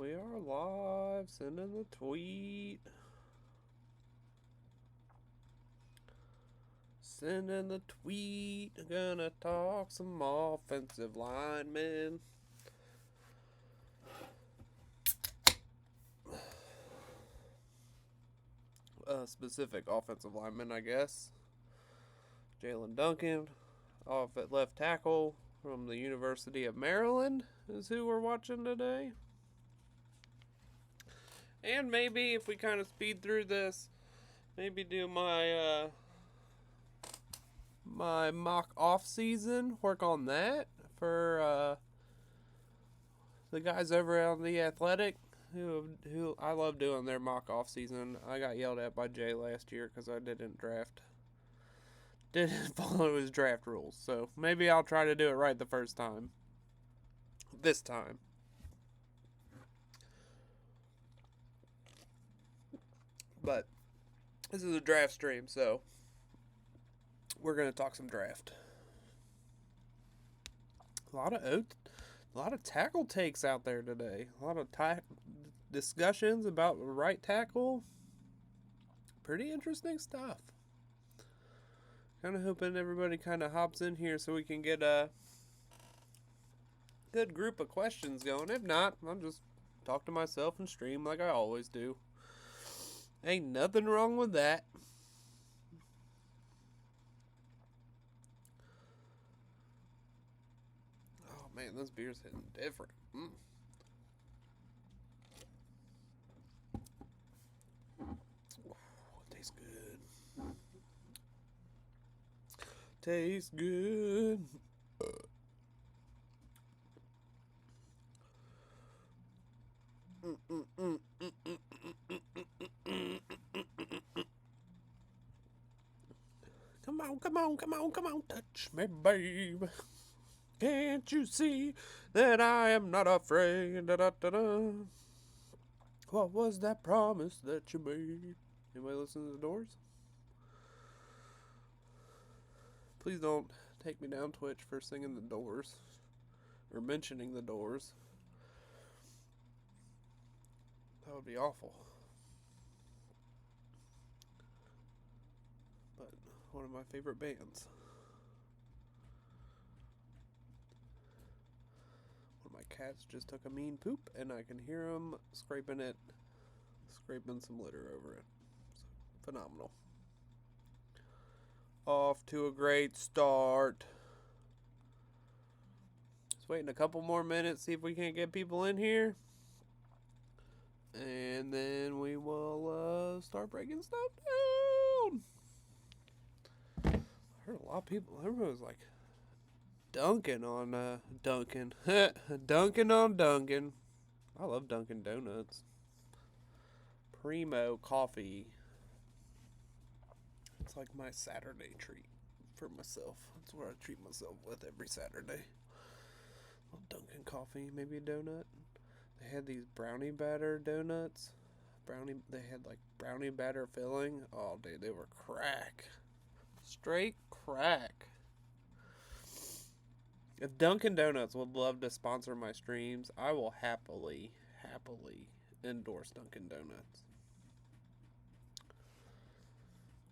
We are live. Send in the tweet. Send in the tweet. Gonna talk some offensive linemen. Specific offensive lineman, I guess. Jaelyn Duncan, off at left tackle from the University of Maryland, is who we're watching today. And maybe if we kind of speed through this, maybe do my my mock offseason, work on that for the guys over on The Athletic who I love doing their mock offseason. I got yelled at by Jay last year because I didn't follow his draft rules. So maybe I'll try to do it right the first time. This time. But this is a draft stream, so we're going to talk some draft. A lot of tackle takes out there today. A lot of discussions about right tackle. Pretty interesting stuff. Kind of hoping everybody kind of hops in here so we can get a good group of questions going. If not, I'll just talk to myself and stream like I always do. Ain't nothing wrong with that. Oh man, this beer's hitting different. Tastes good. Tastes good. Come on, touch me, babe. Can't you see that I am not afraid? Da-da-da-da. What was that promise that you made? Anybody listen to the Doors? Please don't take me down Twitch for singing the Doors or mentioning the Doors. That would be awful. But one of my favorite bands. One of my cats just took a mean poop, and I can hear him scraping some litter over it. So, phenomenal. Off to a great start. Just waiting a couple more minutes, see if we can't get people in here. And then we will start breaking stuff down. I heard a lot of people, everyone was like dunking on Duncan. Dunking on Duncan. I love Dunkin' Donuts. Primo coffee. It's like my Saturday treat for myself. That's what I treat myself with every Saturday. Dunkin' coffee, maybe a donut. They had these brownie batter donuts. They had like brownie batter filling. Oh, dude, they were crack. Straight crack. If Dunkin' Donuts would love to sponsor my streams, I will happily endorse Dunkin' Donuts.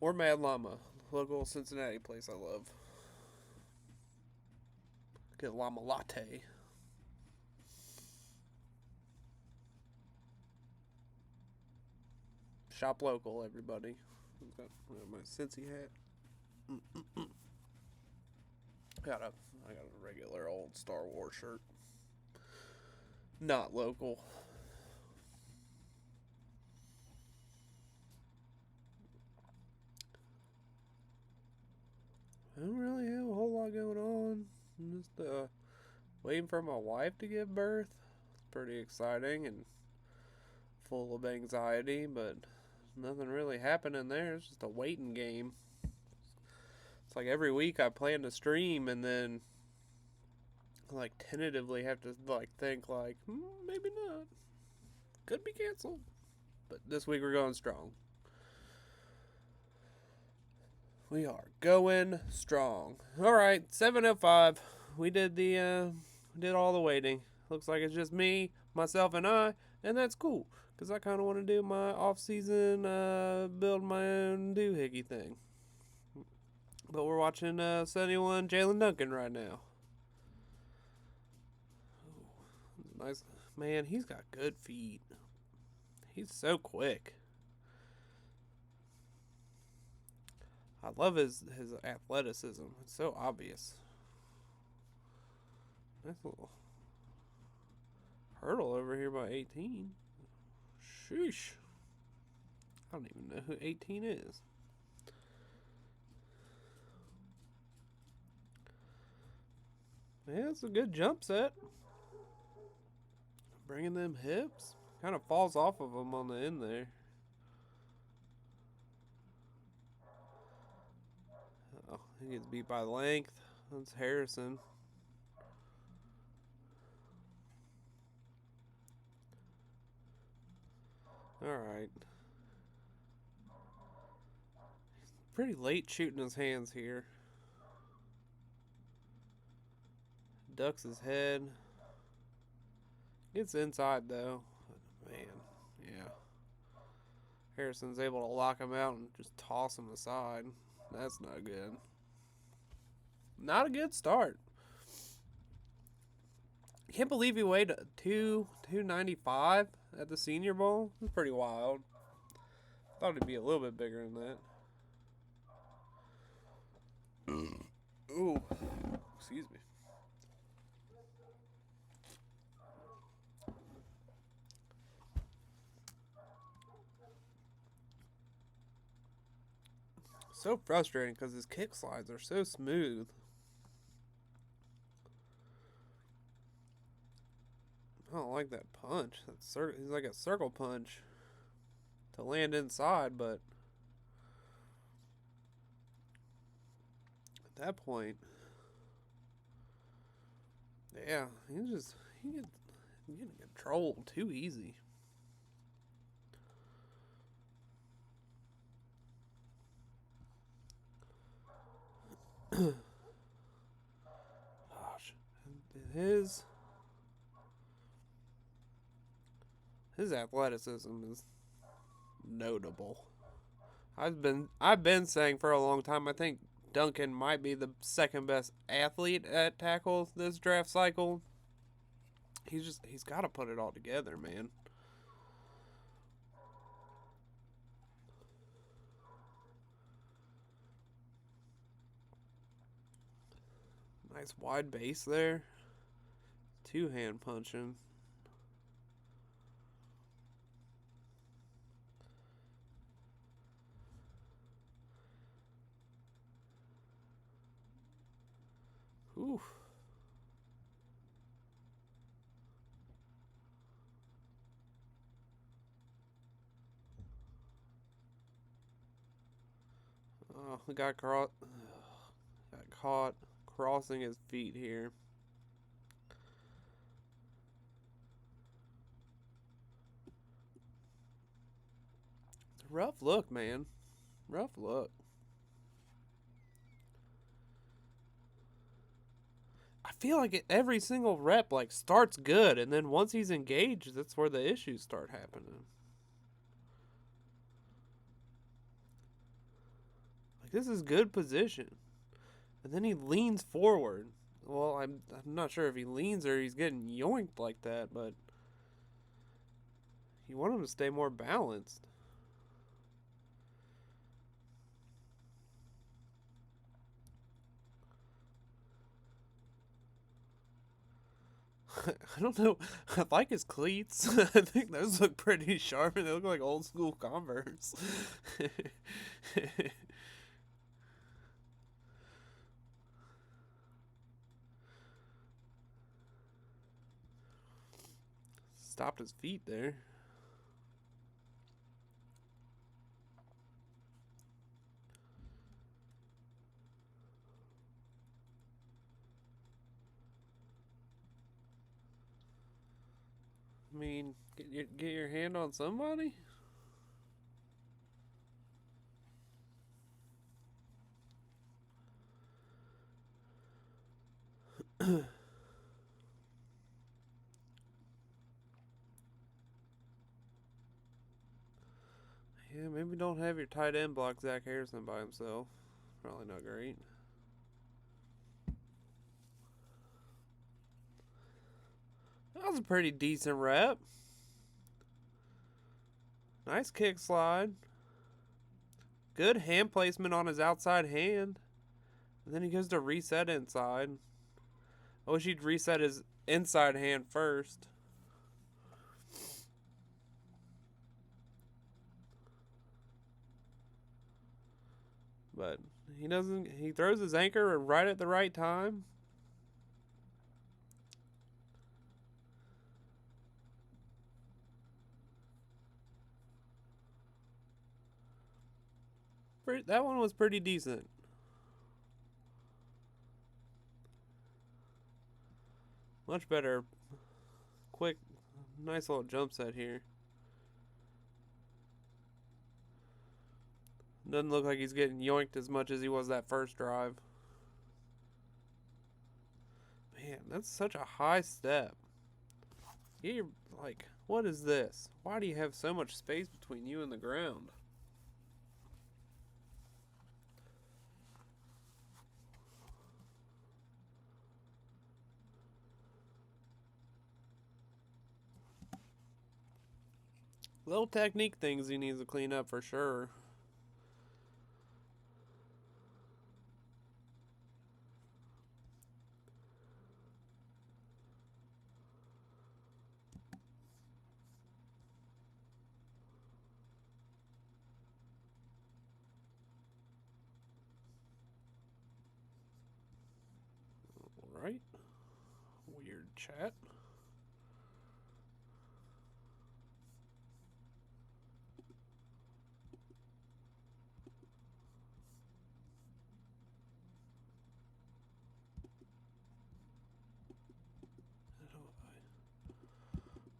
Or Mad Llama, local Cincinnati place I love. Get a llama latte. Shop local, everybody. I've got my Cincy hat. I got a regular old Star Wars shirt. Not local. I don't really have a whole lot going on. I'm just waiting for my wife to give birth. It's pretty exciting and full of anxiety, but nothing really happening there. It's just a waiting game. It's like every week I plan to stream and then like tentatively have to like think like maybe not. Could be canceled. But this week we're going strong. We are going strong. All right, 7:05. We did all the waiting. Looks like it's just me, myself, and I, And that's cool, because I kind of want to do my off-season, build my own doohickey thing. But we're watching 71 Jaelyn Duncan right now. Nice. Man, he's got good feet. He's so quick. I love his athleticism. It's so obvious. Nice little hurdle over here by 18. Sheesh. I don't even know who 18 is. Yeah, it's a good jump set. Bringing them hips. Kind of falls off of them on the end there. Oh, he gets beat by length. That's Harrison. Alright. Pretty late shooting his hands here. Ducks his head. Gets inside though. Man, yeah. Harrison's able to lock him out and just toss him aside. That's not good. Not a good start. Can't believe he weighed 295 at the Senior Bowl. That's pretty wild. Thought he'd be a little bit bigger than that. Ooh, excuse me. So frustrating because his kick slides are so smooth. I don't like that punch. He's like a circle punch to land inside, but at that point, yeah, he's getting controlled too easy. Gosh, his athleticism is notable. I've been saying for a long time I think Duncan might be the second best athlete at tackle this draft cycle. He's got to put it all together, man. Nice wide base there. Two-hand punching. Oof. Oh, he got caught crossing his feet here. Rough look, man. Rough look. I feel like every single rep like starts good, and then once he's engaged, that's where the issues start happening. Like this is good position, and then he leans forward. Well, I'm not sure if he leans or he's getting yoinked like that, but you want him to stay more balanced. I don't know. I like his cleats. I think those look pretty sharp. They look like old school Converse. Stopped his feet there. I mean, get your hand on somebody? Yeah, maybe don't have your tight end block Zach Harrison by himself. Probably not great. That was a pretty decent rep. Nice kick slide. Good hand placement on his outside hand. And then he goes to reset inside. I wish he'd reset his inside hand first. But he doesn't. He throws his anchor right at the right time. That one was pretty decent. Much better. Quick, nice little jump set here. Doesn't look like he's getting yoinked as much as he was that first drive. Man, that's such a high step. You're like, what is this? Why do you have so much space between you and the ground? Little technique things he needs to clean up for sure. Right? Weird chat.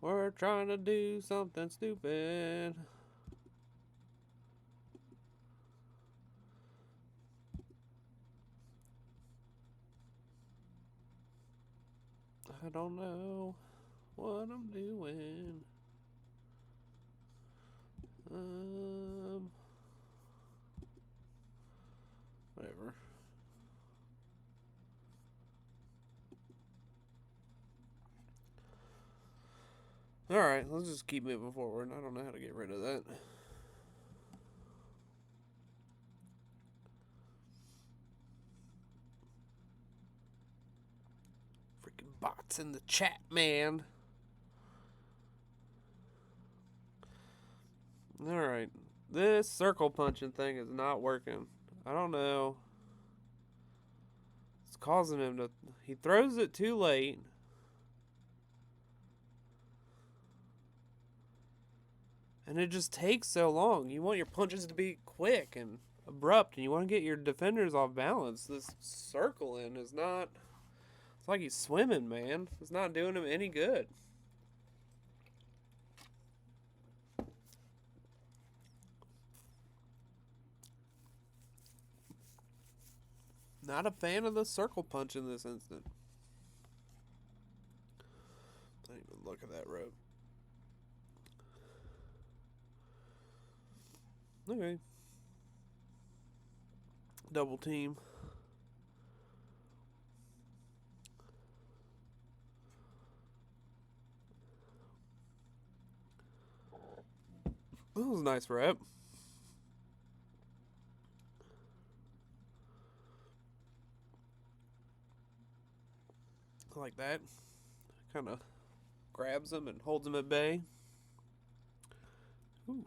We're trying to do something stupid. I don't know what I'm doing. Whatever. Alright, let's just keep moving forward. I don't know how to get rid of that. Freaking bots in the chat, man. Alright. This circle punching thing is not working. I don't know. It's causing him to... He throws it too late. And it just takes so long. You want your punches to be quick and abrupt, and you want to get your defenders off balance. This circling is not... It's like he's swimming, man. It's not doing him any good. Not a fan of the circle punch in this instant. I didn't even look at that rope. Okay. Double team. That was a nice rep. Like that. Kind of grabs him and holds him at bay. Ooh.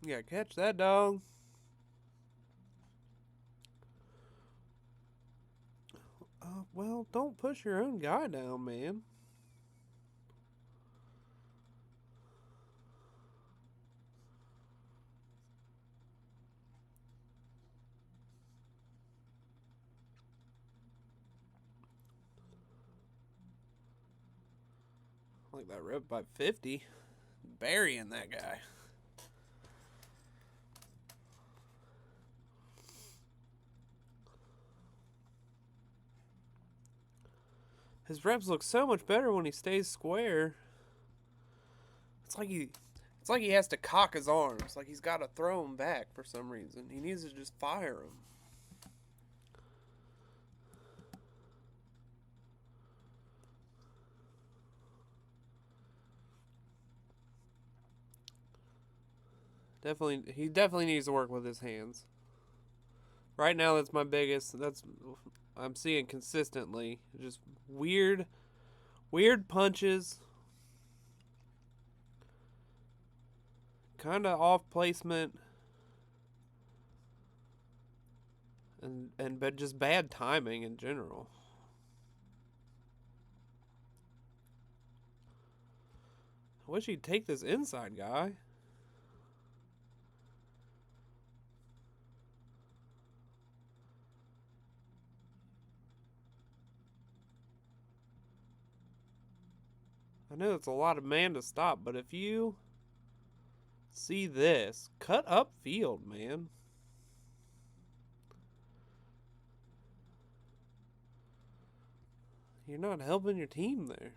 Yeah, catch that dog. Well, don't push your own guy down, man. Like that rep by 50. Burying that guy. His reps look so much better when he stays square. It's like he has to cock his arms. Like he's got to throw them back for some reason. He needs to just fire them. He definitely needs to work with his hands. Right now, that's my biggest. I'm seeing consistently just weird punches, kind of off placement, but just bad timing in general. I wish he'd take this inside guy. I know it's a lot of man to stop, but if you see this, cut upfield, man. You're not helping your team there.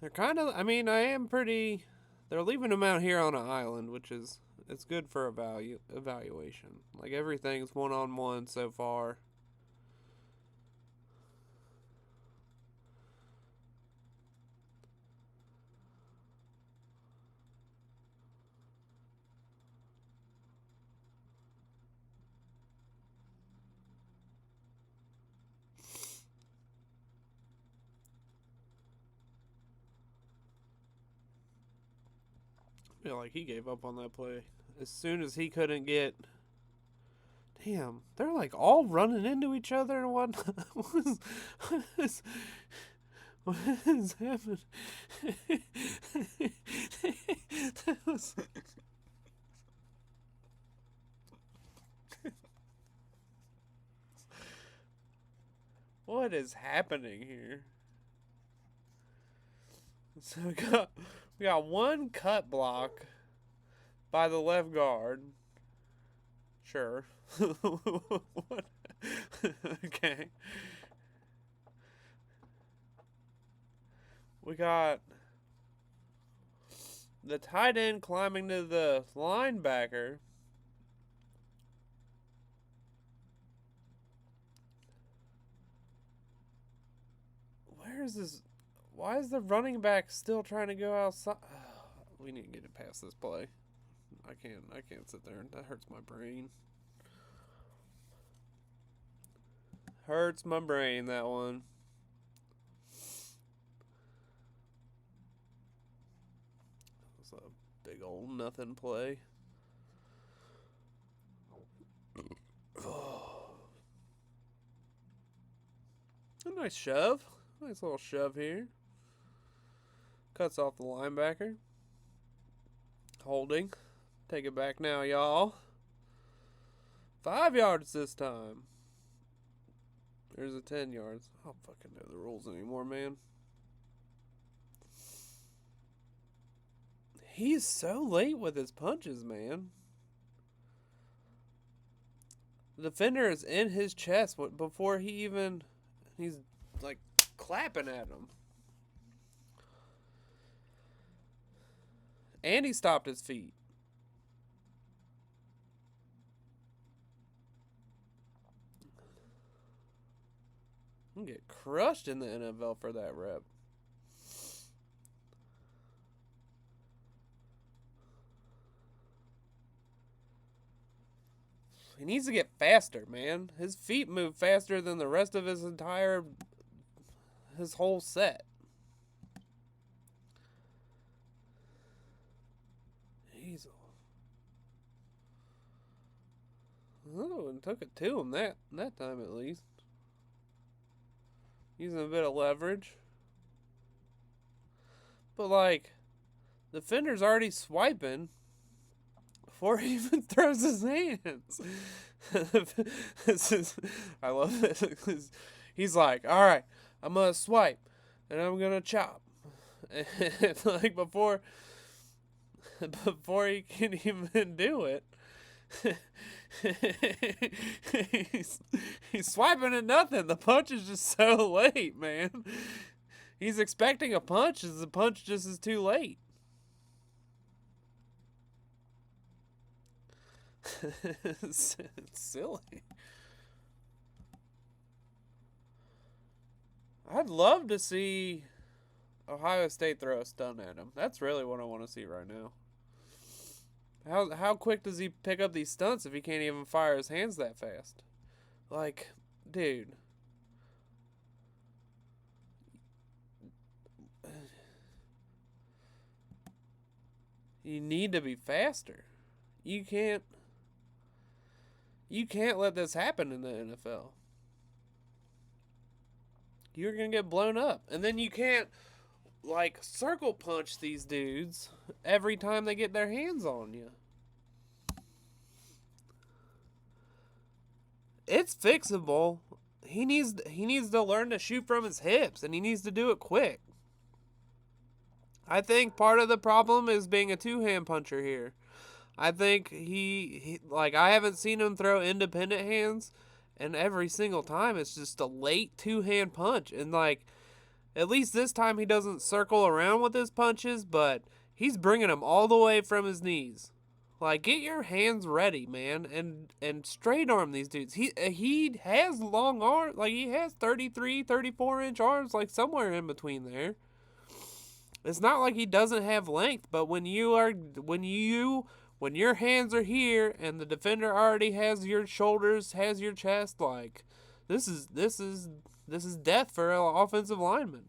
They're kind of, they're leaving him out here on an island, which is, it's good for evaluation. Like everything's one-on-one so far. I feel like he gave up on that play as soon as he couldn't get. Damn, they're like all running into each other and whatnot. What is happening? What is happening here? So we got one cut block by the left guard. Sure. What? Okay. We got the tight end climbing to the linebacker. Where is this? Why is the running back still trying to go outside? We need to get it past this play. I can't sit there. That hurts my brain. Hurts my brain, that one. That was a big old nothing play. A nice shove. Nice little shove here. Cuts off the linebacker. Holding. Take it back now, y'all. 5 yards this time. There's a 10 yards. I don't fucking know the rules anymore, man. He's so late with his punches, man. The defender is in his chest before he's like clapping at him. And he stopped his feet. You can get crushed in the NFL for that rep. He needs to get faster, man. His feet move faster than the rest of his whole set. Oh, and took it to him that time at least. Using a bit of leverage. But like, the defender's already swiping before he even throws his hands. I love this. He's like, all right, I'm going to swipe and I'm going to chop. And like before before he can even do it. he's, he's swiping at nothing. The punch is just so late, man. He's expecting a punch, as the punch just is too late. It's silly. I'd love to see Ohio State throw a stun at him. That's really what I want to see right now. How quick does he pick up these stunts if he can't even fire his hands that fast? Like, dude. You need to be faster. You can't let this happen in the NFL. You're going to get blown up. And then you can't like circle punch these dudes every time they get their hands on you. It's fixable. He needs to learn to shoot from his hips, and he needs to do it quick. I think part of the problem is being a two-hand puncher here. I think he like, I haven't seen him throw independent hands, and every single time it's just a late two-hand punch. And like, at least this time he doesn't circle around with his punches, but he's bringing them all the way from his knees. Like, get your hands ready, man, and straight arm these dudes. He has long arms. Like, he has 33, 34-inch arms, like somewhere in between there. It's not like he doesn't have length, but when your hands are here and the defender already has your shoulders, has your chest, like, this is death for an offensive lineman.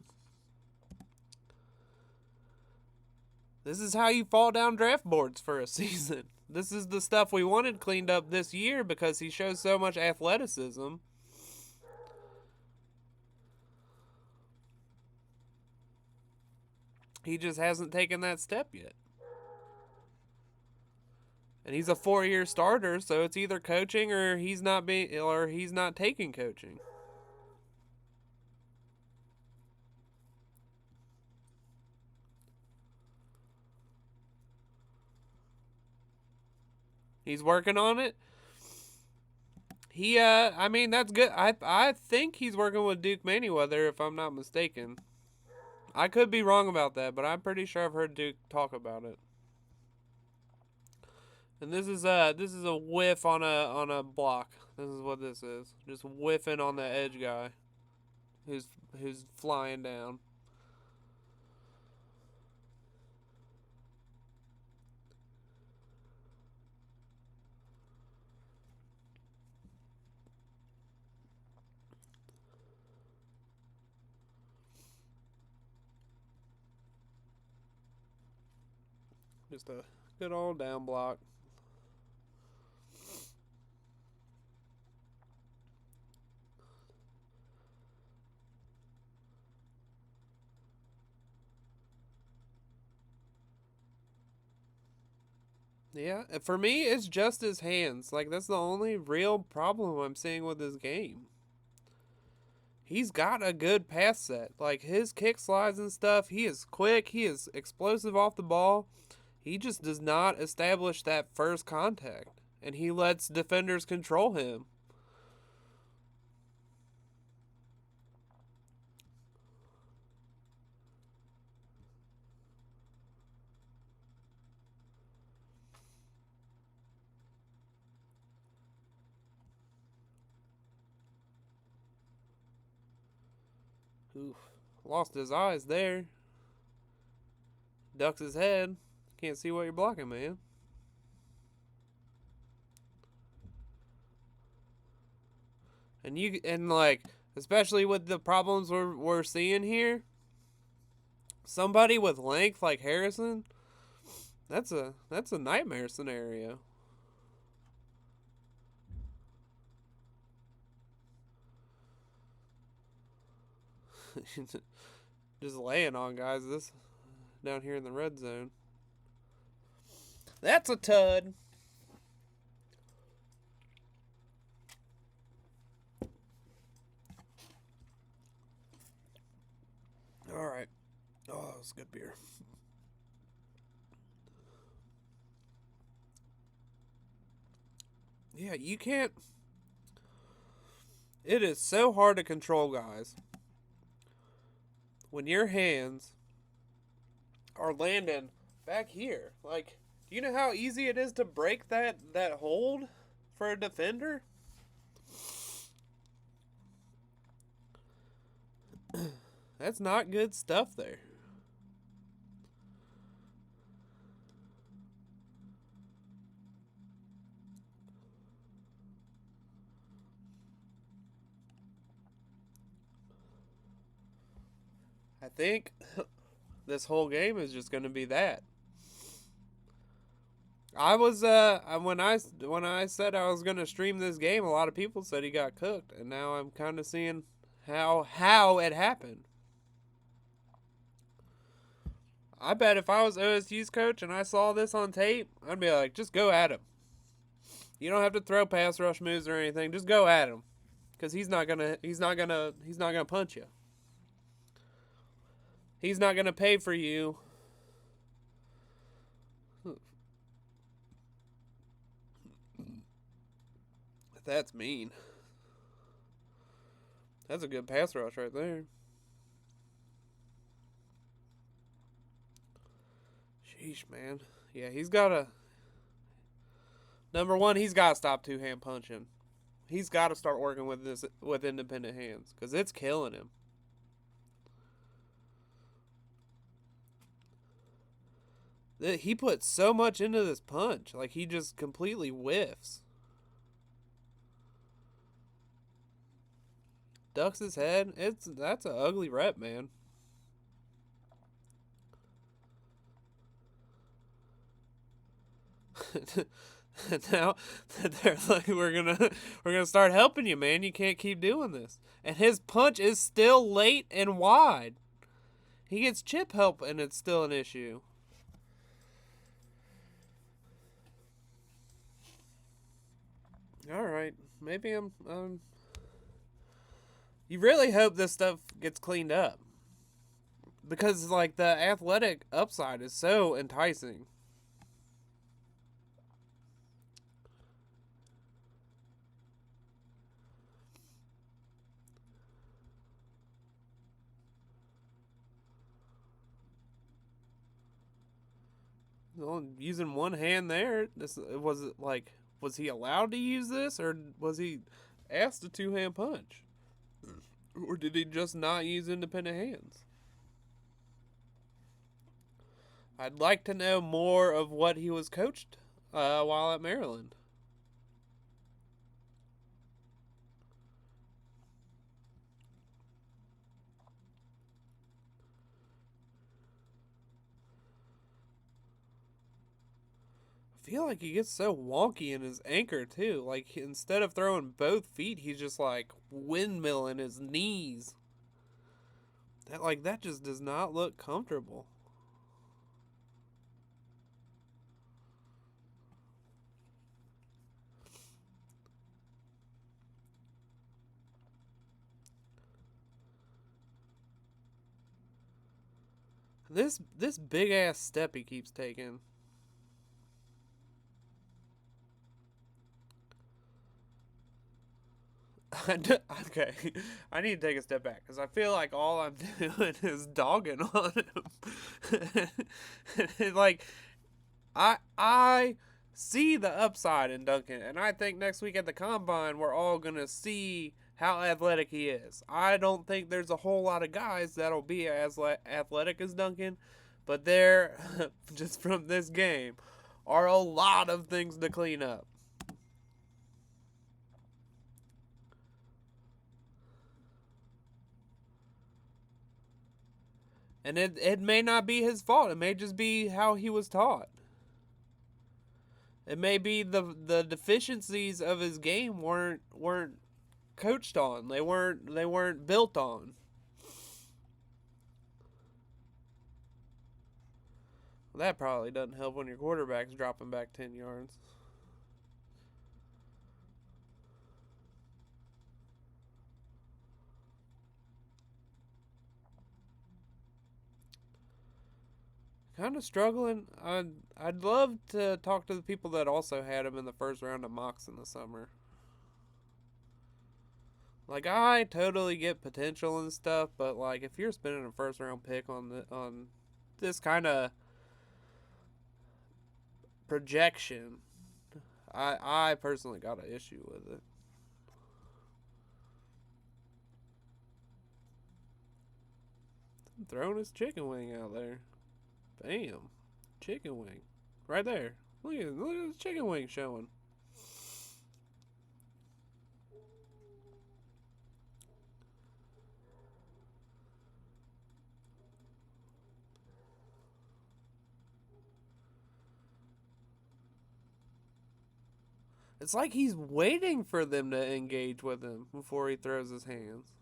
This is how you fall down draft boards for a season. This is the stuff we wanted cleaned up this year because he shows so much athleticism. He just hasn't taken that step yet. And he's a 4-year starter, so it's either coaching or he's not taking coaching. He's working on it. I mean, that's good. I think he's working with Duke Manyweather, if I'm not mistaken. I could be wrong about that, but I'm pretty sure I've heard Duke talk about it. And this is a whiff on a block. This is what this is. Just whiffing on the edge guy who's flying down. Just a good old down block. Yeah, for me, it's just his hands. Like, that's the only real problem I'm seeing with this game. He's got a good pass set. Like, his kick slides and stuff, he is quick, he is explosive off the ball. He just does not establish that first contact, and he lets defenders control him. Oof. Lost his eyes there. Ducks his head. Can't see what you're blocking, man. And like, especially with the problems we're seeing here, somebody with length like Harrison, that's a nightmare scenario. Just laying on guys this down here in the red zone. That's a tud. All right. Oh, that's good beer. Yeah, you can't. It is so hard to control, guys, when your hands are landing back here. Like, do you know how easy it is to break that hold for a defender? That's not good stuff there. I think this whole game is just going to be that. I was when I said I was going to stream this game, a lot of people said he got cooked, and now I'm kind of seeing how it happened. I bet if I was OSU's coach and I saw this on tape, I'd be like, just go at him. You don't have to throw pass rush moves or anything. Just go at him, because he's not gonna punch you. He's not gonna pay for you. That's mean. That's a good pass rush right there. Sheesh, man. Yeah, he's got to. Number one, he's got to stop two-hand punching. He's got to start working with independent hands, because it's killing him. He puts so much into this punch. Like, he just completely whiffs. Ducks his head. That's an ugly rep, man. Now they're like, we're gonna start helping you, man. You can't keep doing this. And his punch is still late and wide. He gets chip help, and it's still an issue. All right, maybe I'm. You really hope this stuff gets cleaned up, because like the athletic upside is so enticing. Well, using one hand there, was he allowed to use this, or was he asked a two-hand punch, or did he just not use independent hands? I'd like to know more of what he was coached while at Maryland. I feel like he gets so wonky in his anchor too. Like, instead of throwing both feet, he's just like windmilling his knees. That just does not look comfortable. This big ass step he keeps taking. Okay, I need to take a step back, because I feel like all I'm doing is dogging on him. Like, I see the upside in Duncan, and I think next week at the combine we're all gonna see how athletic he is. I don't think there's a whole lot of guys that'll be as athletic as Duncan, but there, just from this game, are a lot of things to clean up. And it may not be his fault. It may just be how he was taught. It may be the deficiencies of his game weren't coached on. They weren't built on. Well, that probably doesn't help when your quarterback's dropping back 10 yards. kind of struggling. I'd love to talk to the people that also had him in the first round of mocks in the summer. Like, I totally get potential and stuff, but like if you're spending a first round pick on this kind of projection, I personally got an issue with it. Throwing his chicken wing out there. Bam. Chicken wing. Right there. Look at the chicken wing showing. It's like he's waiting for them to engage with him before he throws his hands.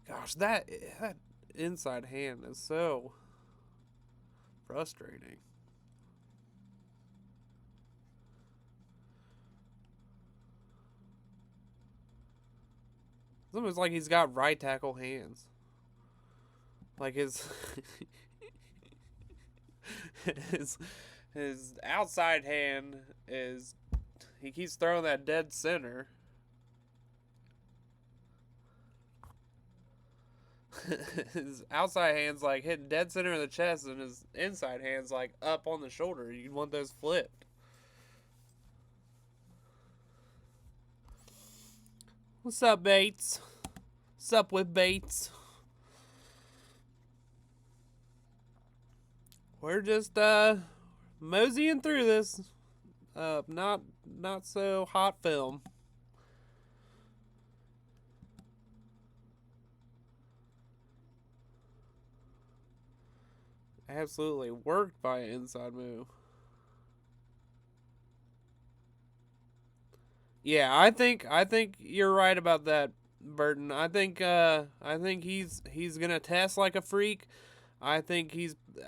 Gosh, that inside hand is so frustrating. It's almost like he's got right tackle hands. Like his his his outside hand is, he keeps throwing that dead center. His outside hand's like hitting dead center of the chest, and his inside hand's like up on the shoulder. You'd want those flipped. What's up, Bates? What's up with Bates? We're just moseying through this not so hot film. Absolutely worked by an inside move. Yeah, I think you're right about that, Burton. I think he's gonna test like a freak. I think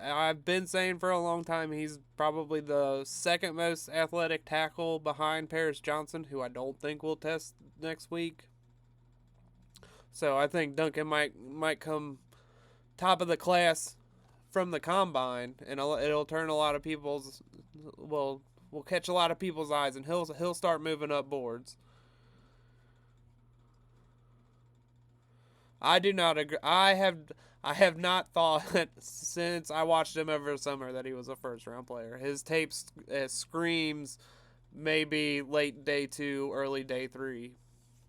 I've been saying for a long time he's probably the second most athletic tackle behind Paris Johnson, who I don't think will test next week. So I think Duncan might come top of the class from the combine, and it'll turn a lot of people's will catch a lot of people's eyes, and he'll start moving up boards. I do not agree. I have not thought since I watched him over the summer that he was a first round player. His tape screams maybe late day 2, early day 3,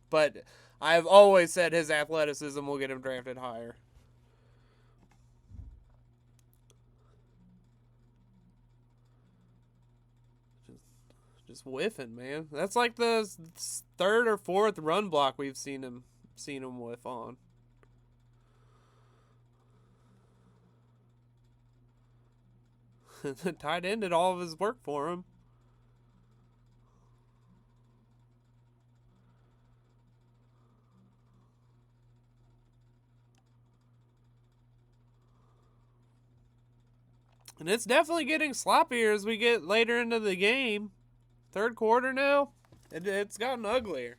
but I've always said his athleticism will get him drafted higher. Just whiffing, man. That's like the third or fourth run block we've seen him whiff on. The tight end did all of his work for him. And it's definitely getting sloppier as we get later into the game. Third quarter now, it's gotten uglier.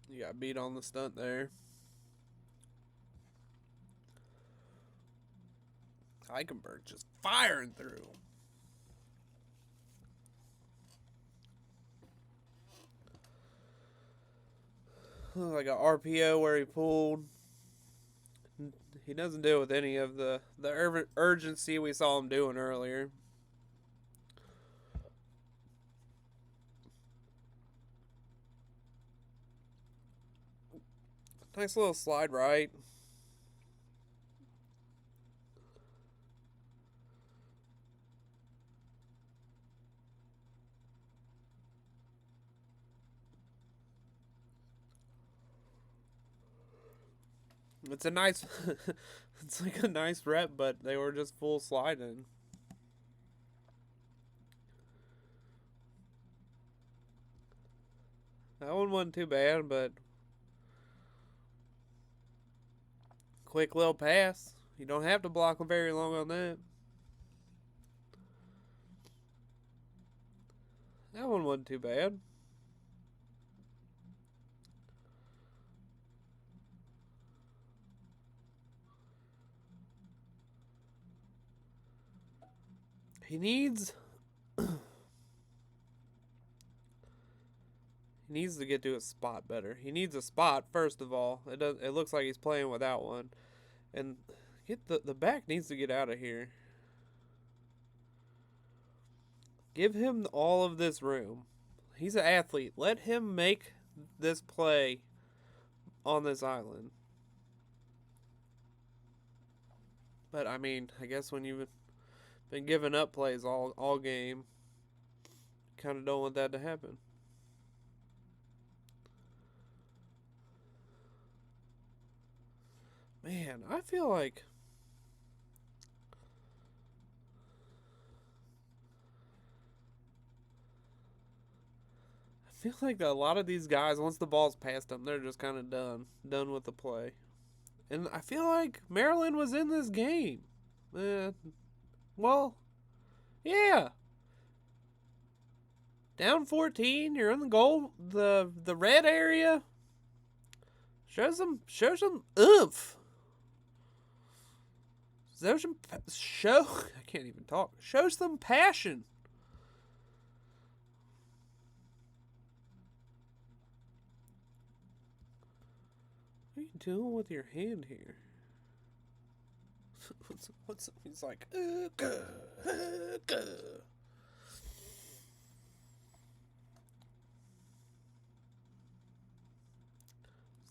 You got beat on the stunt there. Eichenberg just firing through. Like a RPO where he pulled. He doesn't deal with any of the urgency we saw him doing earlier. Nice little slide right. It's a nice, it's like a nice rep, but they were just full sliding. That one wasn't too bad, but quick little pass. You don't have to block very long on that. That one wasn't too bad. He needs to get to a spot better. He needs a spot first of all. It looks like he's playing without one. And get the back needs to get out of here. Give him all of this room. He's an athlete. Let him make this play on this island. But I mean, I guess when you've been giving up plays all game, kind of don't want that to happen. Man, I feel like a lot of these guys, once the ball's past them, they're just kind of done with the play. And I feel like Maryland was in this game. Well, yeah. Down 14, you're in the goal, the red area. Show some oomph. I can't even talk. Show some passion. What are you doing with your hand here? What's he's like, It's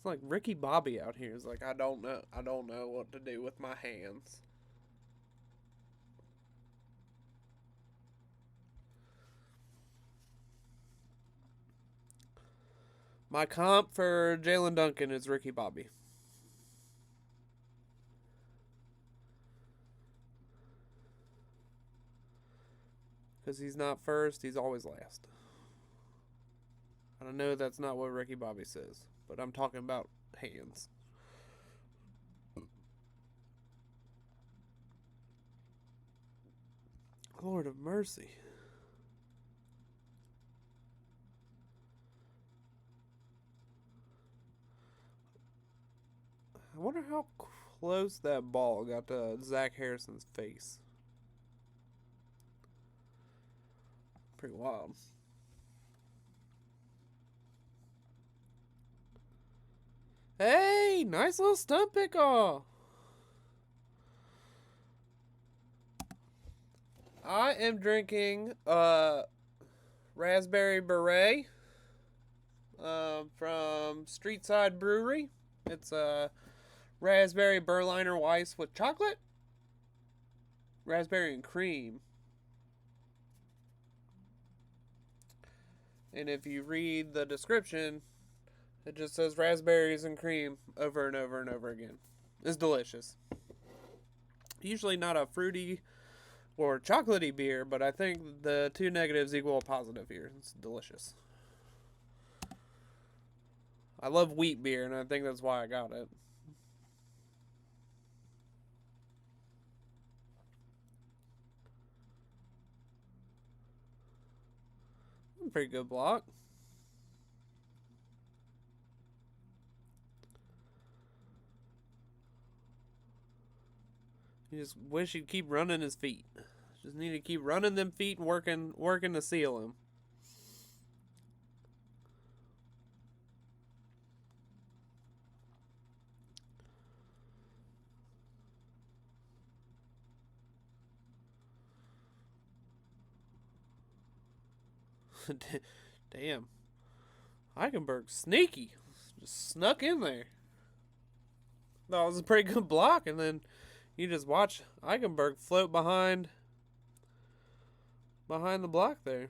like Ricky Bobby out here. It's like, I don't know what to do with my hands. My comp for Jaelyn Duncan is Ricky Bobby. Because he's not first, he's always last. I know that's not what Ricky Bobby says, but I'm talking about hands. Lord of mercy. I wonder how close that ball got to Zach Harrison's face. Pretty wild. Hey, nice little stump pick off. I am drinking raspberry beret from Streetside Brewery. It's a raspberry Berliner Weiss with chocolate, raspberry and cream. And if you read the description, it just says raspberries and cream over and over and over again. It's delicious. Usually not a fruity or chocolatey beer, but I think the two negatives equal a positive here. It's delicious. I love wheat beer, and I think that's why I got it. Pretty good block. You just wish he'd keep running his feet. Just need to keep running them feet and working to seal him. Damn. Eichenberg sneaky. Just snuck in there. That was a pretty good block, and then you just watch Eichenberg float behind the block there.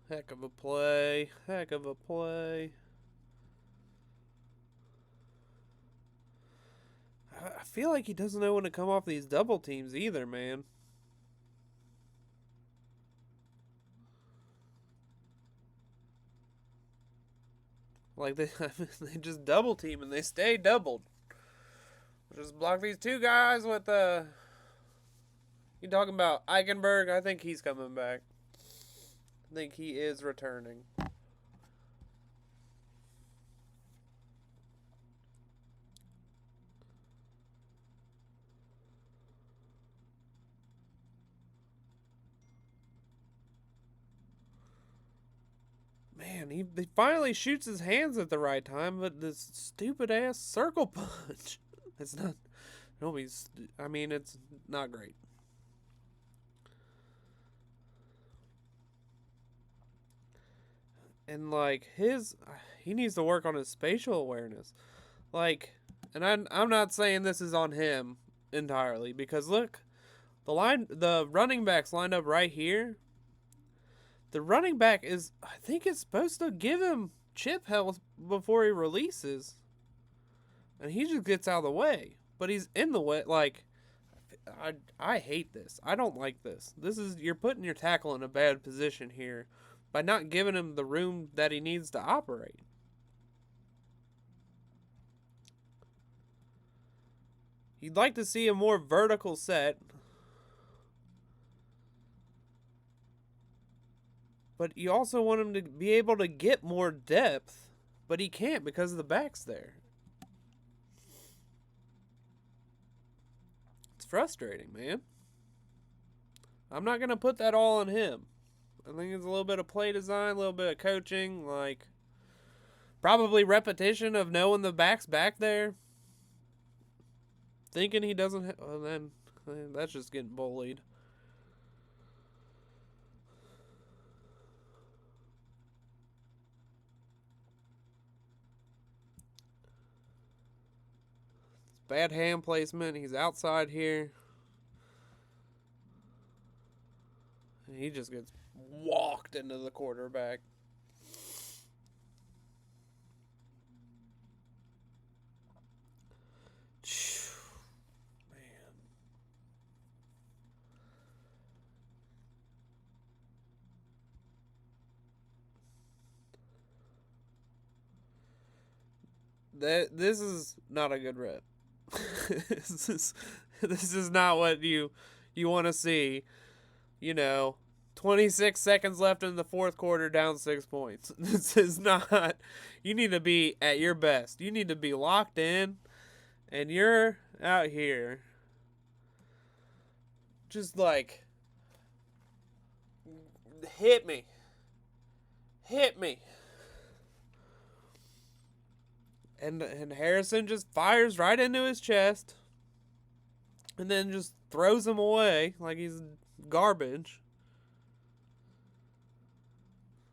Heck of a play. Heck of a play. I feel like he doesn't know when to come off these double teams either, man. Like, they just double team and they stay doubled. Just block these two guys with you talking about Eichenberg? I think he's coming back. I think he is returning. Man, he finally shoots his hands at the right time, but this stupid ass circle punch. It's not. Nobody's. I mean, it's not great. And like he needs to work on his spatial awareness. Like, and I'm not saying this is on him entirely, because look, the running back's lined up right here. The running back I think it's supposed to give him chip health before he releases, and he just gets out of the way. But he's in the way. Like, I hate this. I don't like this. You're putting your tackle in a bad position here by not giving him the room that he needs to operate. You'd like to see a more vertical set, but you also want him to be able to get more depth, but he can't because the back's there. It's frustrating, man. I'm not going to put that all on him. I think it's a little bit of play design, a little bit of coaching, like probably repetition of knowing the back's back there. Thinking he doesn't, then that's just getting bullied. It's bad hand placement. He's outside here. And he just gets walked into the quarterback. This is not a good rep. this is not what you want to see. 26 seconds left in the fourth quarter, down 6 points. This is not. You need to be at your best. You need to be locked in, and you're out here just like, hit me. And Harrison just fires right into his chest and then just throws him away like he's garbage.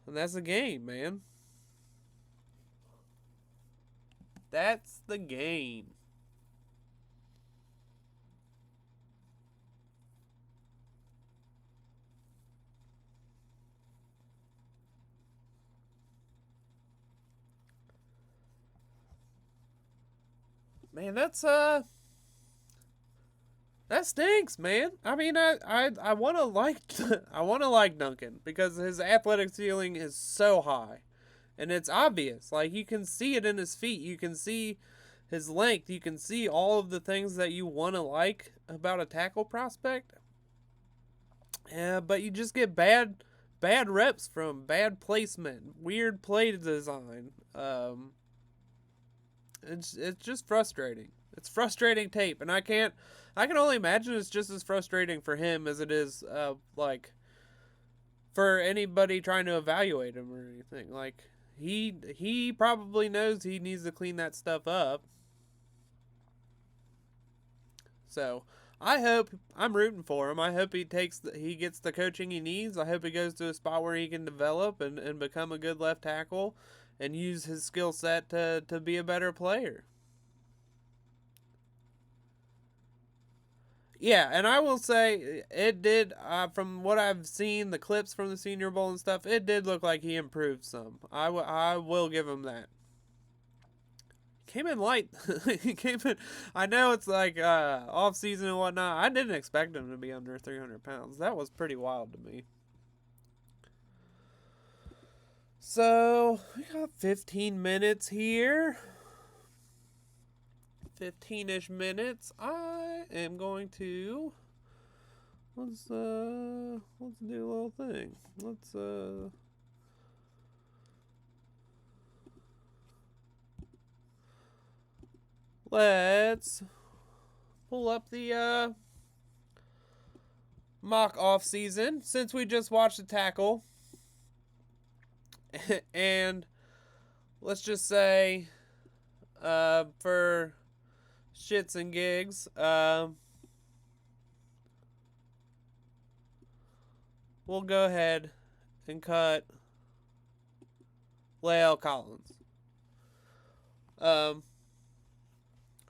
And that's the game, man. That's the game. Man, that stinks, man. I mean, I want to like Duncan because his athletic ceiling is so high, and it's obvious. Like, you can see it in his feet. You can see his length. You can see all of the things that you want to like about a tackle prospect. Yeah, but you just get bad reps from bad placement, weird play design. It's just frustrating. It's frustrating tape, and I can only imagine it's just as frustrating for him as it is like for anybody trying to evaluate him or anything. Like, he probably knows he needs to clean that stuff up. So I'm rooting for him. I hope he gets the coaching he needs. I hope he goes to a spot where he can develop and become a good left tackle and use his skill set to be a better player. Yeah, and I will say it did, from what I've seen, the clips from the Senior Bowl and stuff, it did look like he improved some. I will give him that. Came in light. He came in. I know it's like off season and whatnot. I didn't expect him to be under 300 pounds. That was pretty wild to me. So, we got 15 minutes here. 15-ish minutes. I am going to let's do a little thing. Let's pull up the mock off season since we just watched the tackle. And let's just say for shits and gigs, we'll go ahead and cut Lael Collins.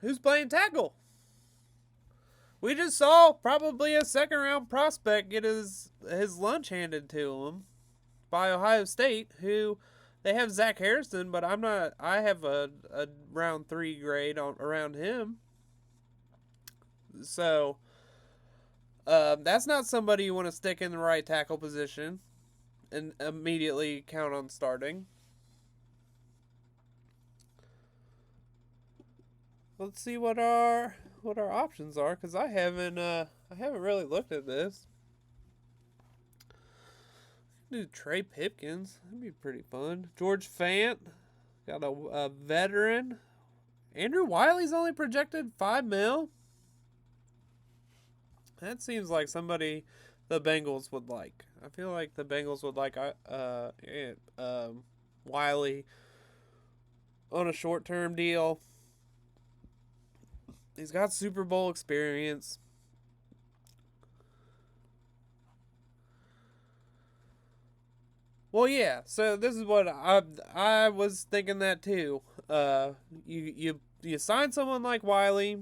Who's playing tackle? We just saw probably a second round prospect get his lunch handed to him by Ohio State, who they have Zach Harrison, but I have a round 3 grade around him. So that's not somebody you want to stick in the right tackle position and immediately count on starting. Let's see what our options are, because I haven't really looked at this. Do Trey Pipkins, that'd be pretty fun. George Fant, got a veteran. Andrew Wiley's only projected $5 million. That seems like somebody the Bengals would like. I feel like the Bengals would like Wiley on a short-term deal. He's got Super Bowl experience. Well, yeah. So this is what I was thinking that too. You sign someone like Wiley,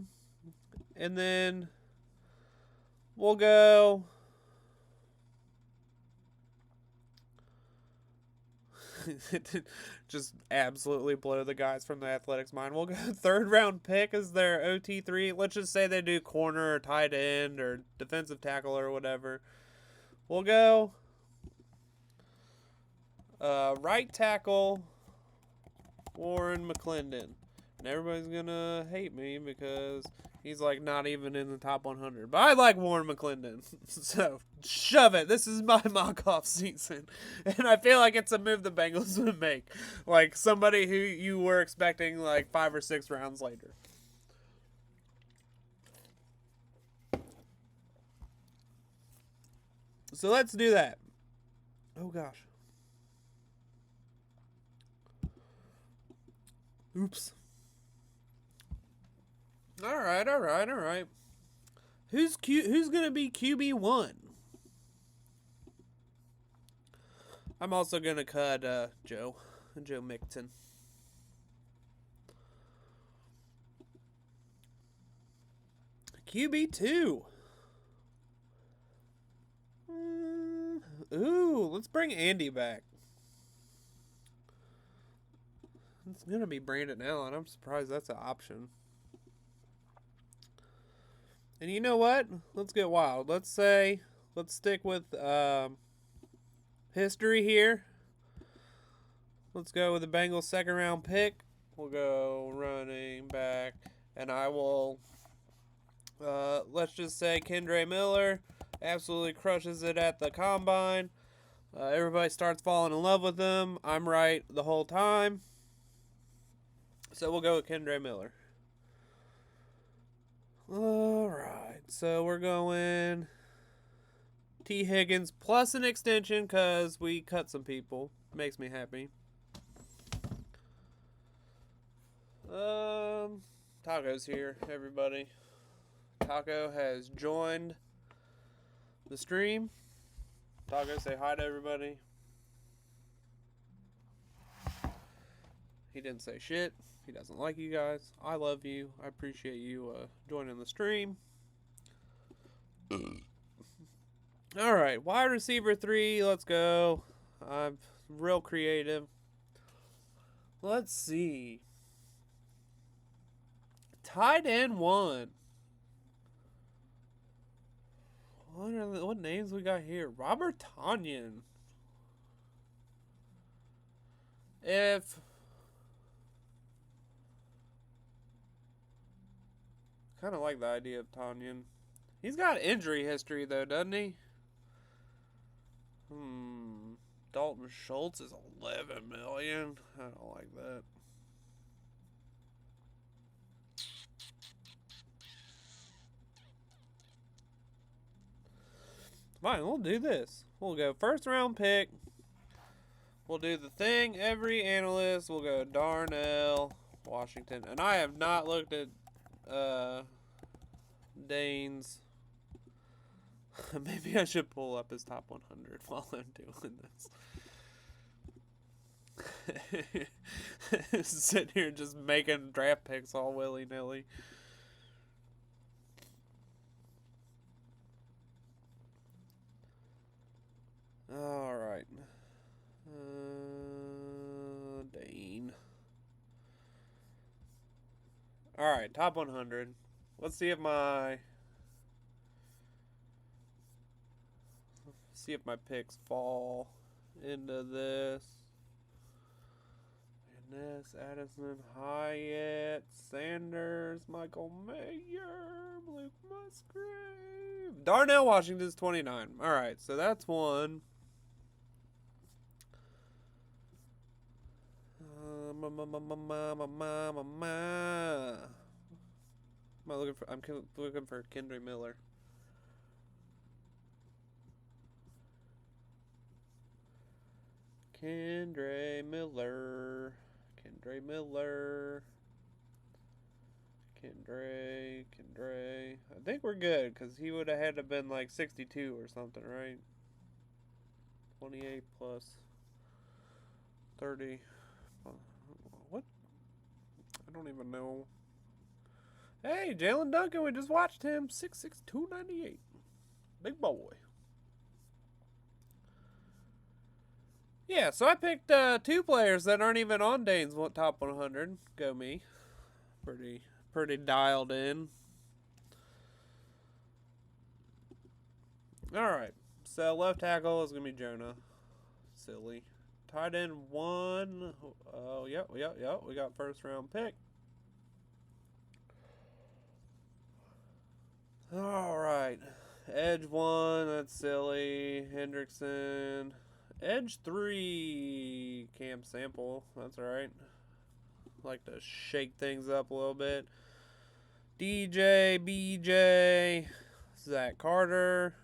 and then we'll go. Just absolutely blow the guys from the Athletics mind. We'll go 3rd round pick as their OT3. Let's just say they do corner or tight end or defensive tackle or whatever. We'll go right tackle Warren McClendon. And everybody's going to hate me because he's like not even in the top 100. But I like Warren McClendon. So shove it. This is my mock off season. And I feel like it's a move the Bengals would make. Like somebody who you were expecting like 5 or 6 rounds later. So let's do that. Oh gosh. Oops. All right. Who's gonna be QB1? I'm also gonna cut Joe Mixon. QB2. Ooh, let's bring Andy back. It's gonna be Brandon Allen. I'm surprised that's an option. And you know what? Let's get wild. Let's stick with history here. Let's go with the Bengals 2nd round pick. We'll go running back, and I will. Let's just say Kendre Miller absolutely crushes it at the combine. Everybody starts falling in love with him. I'm right the whole time. So we'll go with Kendre Miller. Alright, so we're going T. Higgins plus an extension because we cut some people. Makes me happy. Taco's here, everybody. Taco has joined the stream. Taco, say hi to everybody. He didn't say shit. He doesn't like you guys. I love you. I appreciate you joining the stream. Alright, wide receiver 3. Let's go. I'm real creative. Let's see. Tight end 1. What names we got here? Robert Tonyan. If kind of like the idea of Tanyan. He's got injury history though, doesn't he? Dalton Schultz is 11 million. I don't like that. Fine, we'll do this. We'll go first round pick. We'll do the thing every analyst will go Darnell Washington. And I have not looked at Dane's. Maybe I should pull up his top 100 while I'm doing this. Sitting here just making draft picks all willy-nilly. Alright. Dane. Alright, top 100. Let's see if my picks fall into this. Ness, Addison, Hyatt, Sanders, Michael Mayer, Luke Musgrave. Darnell Washington's 29. Alright, so that's one. I'm looking for Kendra Miller. Kendra Miller. I think we're good because he would have had to have been like 62 or something, right? 28 plus 30. What? I don't even know. Hey, Jaelyn Duncan, we just watched him. 6'6", 298. Big boy. Yeah, so I picked two players that aren't even on Dane's top 100. Go me. Pretty dialed in. Alright, so left tackle is going to be Jonah. Silly. Tight end 1. Oh, yep. We got first round pick. Alright. Edge 1, that's silly. Hendrickson. Edge 3, Cam Sample. That's alright. Like to shake things up a little bit. DJ, BJ, Zach Carter.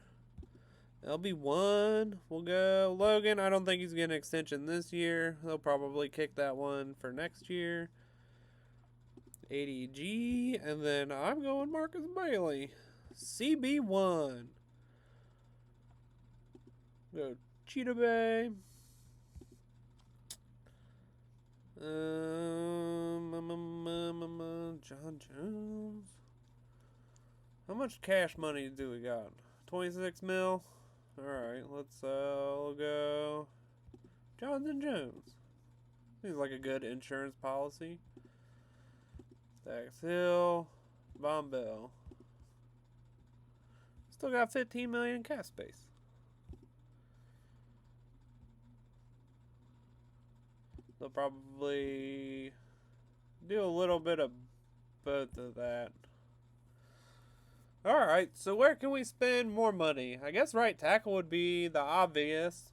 LB1, we'll go. Logan, I don't think he's getting an extension this year. They'll probably kick that one for next year. ADG, and then I'm going Marcus Bailey. CB1. Go Cheetah Bay. John Jones. How much cash money do we got? 26 mil. All right, let's we'll go Jonathan Jones. Seems like a good insurance policy. Dax Hill, Von Bell. Still got 15 million cap space. They'll probably do a little bit of both of that. Alright, so where can we spend more money? I guess right tackle would be the obvious.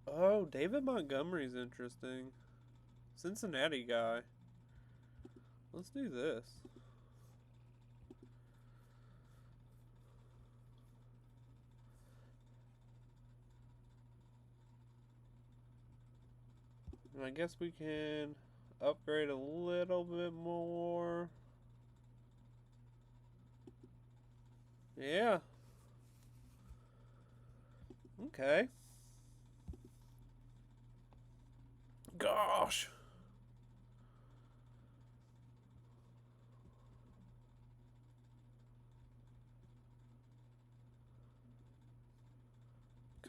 Oh, David Montgomery's interesting. Cincinnati guy. Let's do this. And I guess we can upgrade a little bit more. Yeah. Okay. Gosh.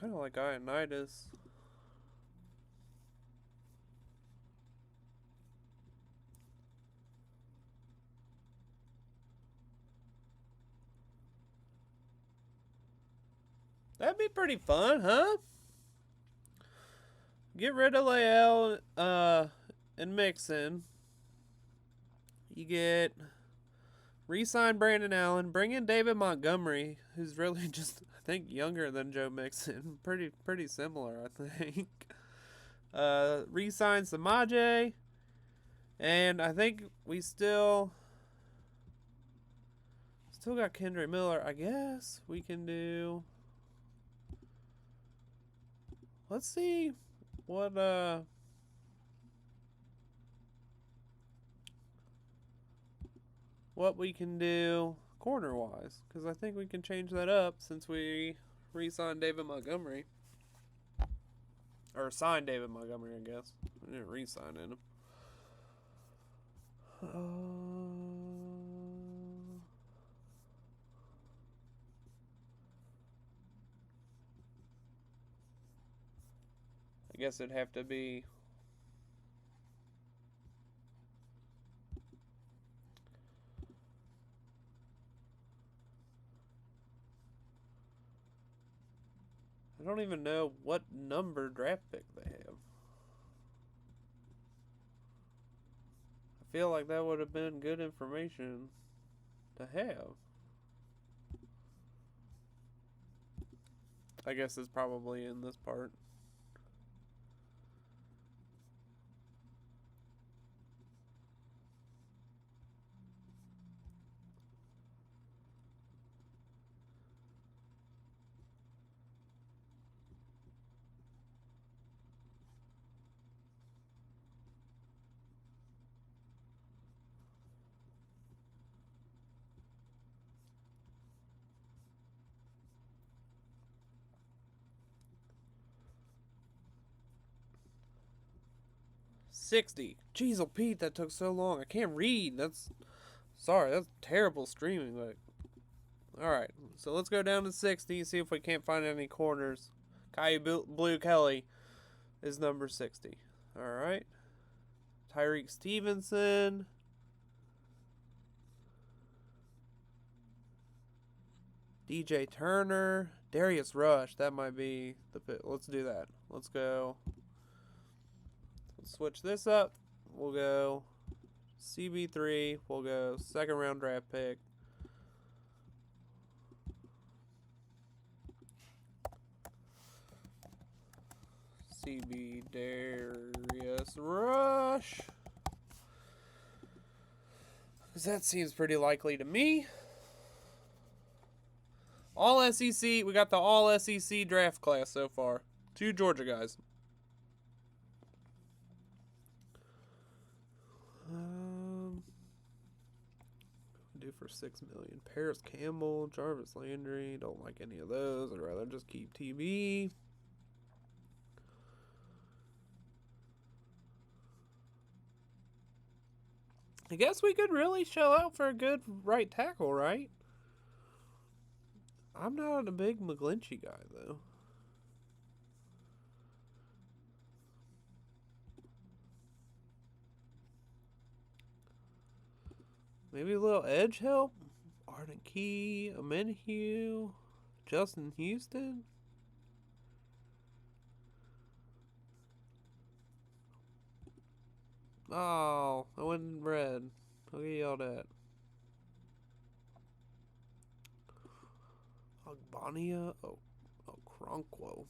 Kind of like Ionitis. That'd be pretty fun, huh? Get rid of Leal and Mixon. You get re-sign Brandon Allen, bring in David Montgomery, who's really just, I think, younger than Joe Mixon. Pretty similar, I think. Re-sign Samaje, and I think we still got Kendrick Miller. I guess we can do. Let's see what we can do corner wise, because I think we can change that up since we re-signed David Montgomery, or signed David Montgomery. I guess we didn't re-sign him. I guess it'd have to be. I don't even know what number draft pick they have. I feel like that would have been good information to have. I guess it's probably in this part. $60. Jeez, oh Pete, that took so long. I can't read. That's terrible streaming. But all right, so let's go down to 60. See if we can't find any corners. Caillou Blue Kelly is number 60. All right, Tyreek Stevenson. DJ Turner, Darius Rush. That might be the pick. Let's do that. Let's go. Let's switch this up. We'll go CB3. We'll go second round draft pick. CB Darius Rush. Because that seems pretty likely to me. All SEC. We got the all SEC draft class so far. 2 Georgia guys. Do for $6 million. Paris Campbell, Jarvis Landry. Don't like any of those. I'd rather just keep TB. I guess we could really shell out for a good right tackle, right? I'm not a big McGlinchey guy, though. Maybe a little edge help? Arden Key, Amenhue, Justin Houston. Oh, I went in red. I'll get yelled at. Ogbania? Oh, Cronquo.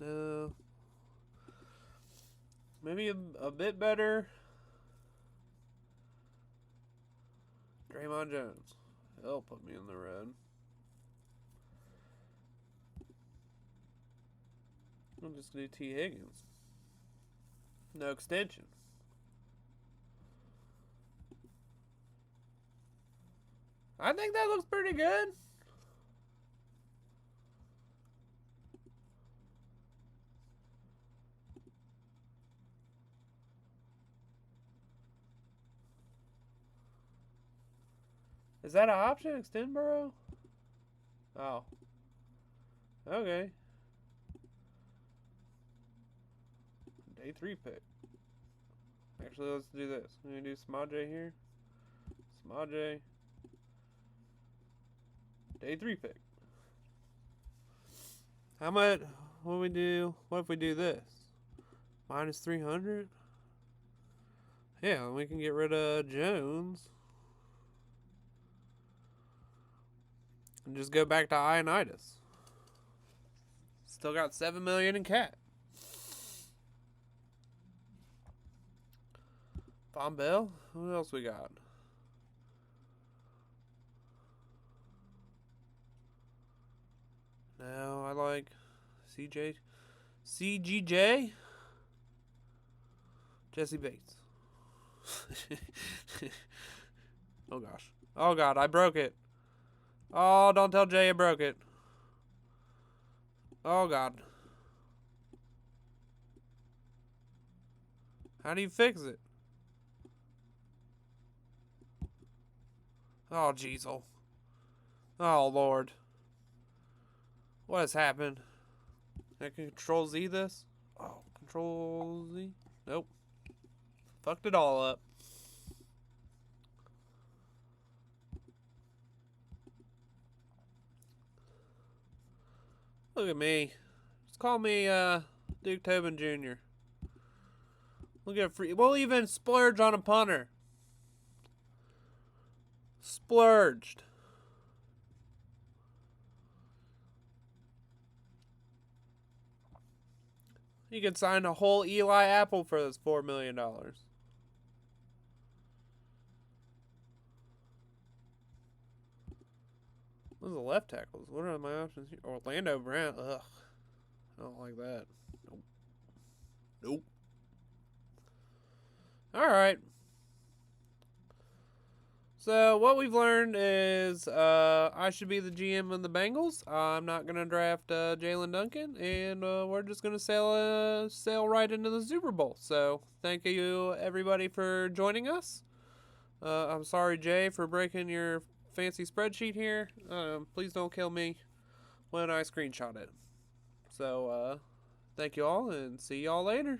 No. Maybe a bit better. Draymond Jones. He'll put me in the red. I'll just do T. Higgins. No extension. I think that looks pretty good. Is that an option? Extend Burrow? Oh. Okay. Day 3 pick. Actually, let's do this. We're going to do Samaje here. Samaje. Day 3 pick. How much? What we do? What if we do this? Minus 300. Yeah, we can get rid of Jones and just go back to Ioannidis. Still got $7 million in cap. Von Bell. What else we got? No, I like CGJ. Jesse Bates. Oh gosh. Oh god, I broke it. Oh, don't tell Jay I broke it. Oh god. How do you fix it? Oh jeez. Oh lord. What has happened? I can control Z this? Oh, control Z? Nope. Fucked it all up. Look at me. Just call me Duke Tobin Jr. We'll get free. We'll even splurge on a punter. Splurged. You could sign a whole Eli Apple for this $4 million. Those are the left tackles. What are my options here? Orlando Brown. Ugh. I don't like that. Nope. Nope. Alright. So, what we've learned is I should be the GM of the Bengals. I'm not going to draft Jaelyn Duncan. And we're just going to sail right into the Super Bowl. So, thank you, everybody, for joining us. I'm sorry, Jay, for breaking your fancy spreadsheet here. Please don't kill me when I screenshot it. So, thank you all, and see y'all later.